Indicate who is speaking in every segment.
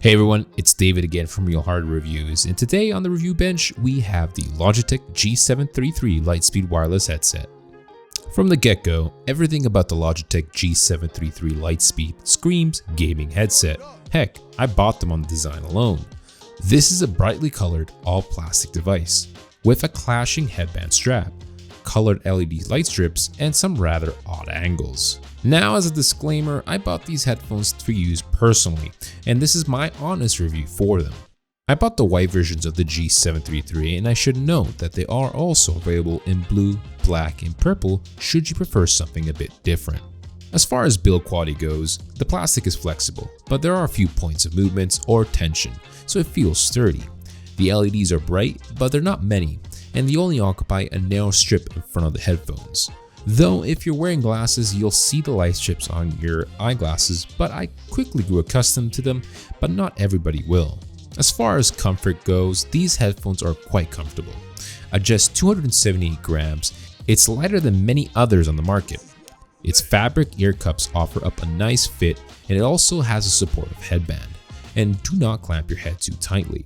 Speaker 1: Hey everyone, it's David again from Real Hard Reviews, and today on the review bench we have the Logitech G733 Lightspeed wireless headset. From the get-go, everything about the Logitech G733 Lightspeed screams gaming headset. Heck, I bought them on the design alone. This is a brightly colored all-plastic device with a clashing headband strap, colored LED light strips, and some rather odd angles. Now, as a disclaimer, I bought these headphones for use personally, and this is my honest review for them. I bought the white versions of the G733, and I should note that they are also available in blue, black, and purple should you prefer something a bit different. As far as build quality goes, the plastic is flexible, but there are a few points of movements or tension, so it feels sturdy. The LEDs are bright, but they're not many, and they only occupy a narrow strip in front of the headphones. Though if you're wearing glasses, you'll see the light strips on your eyeglasses, but I quickly grew accustomed to them, but not everybody will. As far as comfort goes, these headphones are quite comfortable. At just 278 grams, it's lighter than many others on the market. Its fabric ear cups offer up a nice fit, and it also has a supportive headband, and do not clamp your head too tightly.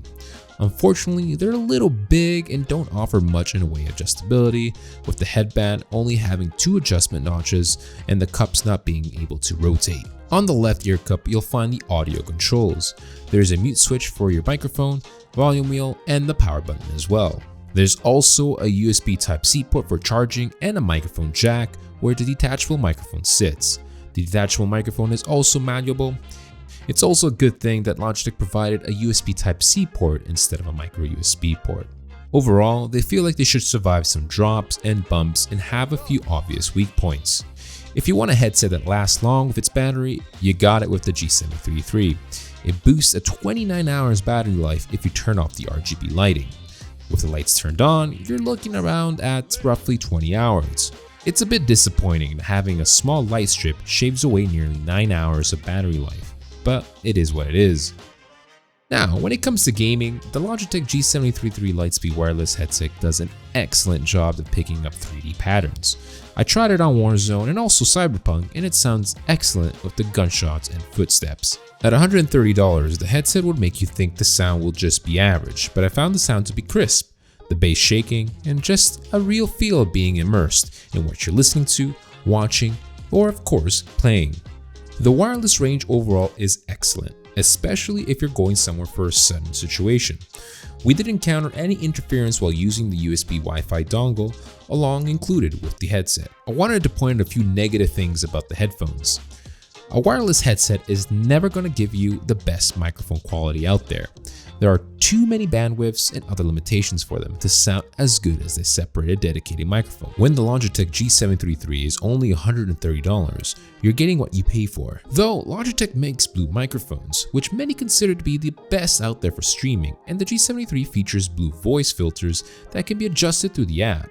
Speaker 1: Unfortunately, they're a little big and don't offer much in the way of adjustability, with the headband only having 2 adjustment notches and the cups not being able to rotate. On the left ear cup, you'll find the audio controls. There's a mute switch for your microphone, volume wheel, and the power button as well. There's also a USB Type-C port for charging and a microphone jack where the detachable microphone sits. The detachable microphone is also manuable. It's also a good thing that Logitech provided a USB Type-C port instead of a micro USB port. Overall, they feel like they should survive some drops and bumps and have a few obvious weak points. If you want a headset that lasts long with its battery, you got it with the G733. It boosts a 29 hours battery life if you turn off the RGB lighting. With the lights turned on, you're looking around at roughly 20 hours. It's a bit disappointing that having a small light strip shaves away nearly 9 hours of battery life, but it is what it is. Now, when it comes to gaming, the Logitech G733 Lightspeed wireless headset does an excellent job of picking up 3D patterns. I tried it on Warzone and also Cyberpunk, and it sounds excellent with the gunshots and footsteps. At $130, the headset would make you think the sound will just be average, but I found the sound to be crisp, the bass shaking, and just a real feel of being immersed in what you're listening to, watching, or of course, playing. The wireless range overall is excellent, especially if you're going somewhere for a sudden situation. We didn't encounter any interference while using the USB Wi-Fi dongle along included with the headset. I wanted to point out a few negative things about the headphones. A wireless headset is never going to give you the best microphone quality out there. There are too many bandwidths and other limitations for them to sound as good as a separated dedicated microphone. When the Logitech G733 is only $130, you're getting what you pay for. Though Logitech makes Blue microphones, which many consider to be the best out there for streaming, and the G733 features Blue voice filters that can be adjusted through the app.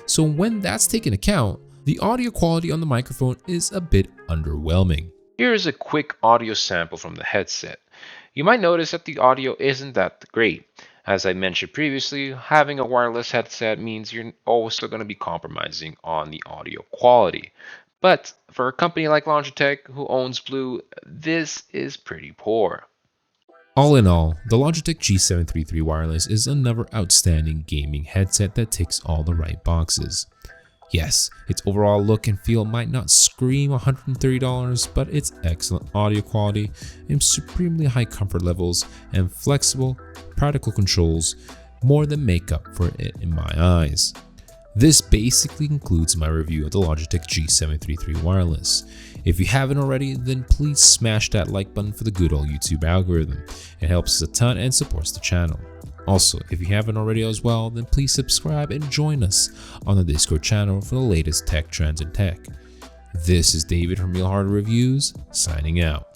Speaker 1: So when that's taken account, the audio quality on the microphone is a bit underwhelming. Here is a quick audio sample from the headset. You might notice that the audio isn't that great. As I mentioned previously, having a wireless headset means you're always still going to be compromising on the audio quality. But for a company like Logitech, who owns Blue, this is pretty poor. All in all, the Logitech G733 wireless is another outstanding gaming headset that ticks all the right boxes. Yes, its overall look and feel might not scream $130, but its excellent audio quality and supremely high comfort levels and flexible, practical controls more than make up for it in my eyes. This basically concludes my review of the Logitech G733 wireless. If you haven't already, then please smash that like button for the good old YouTube algorithm. It helps us a ton and supports the channel. Also, if you haven't already as well, then please subscribe and join us on the Discord channel for the latest tech trends and tech. This is David from Real Hard Reviews, signing out.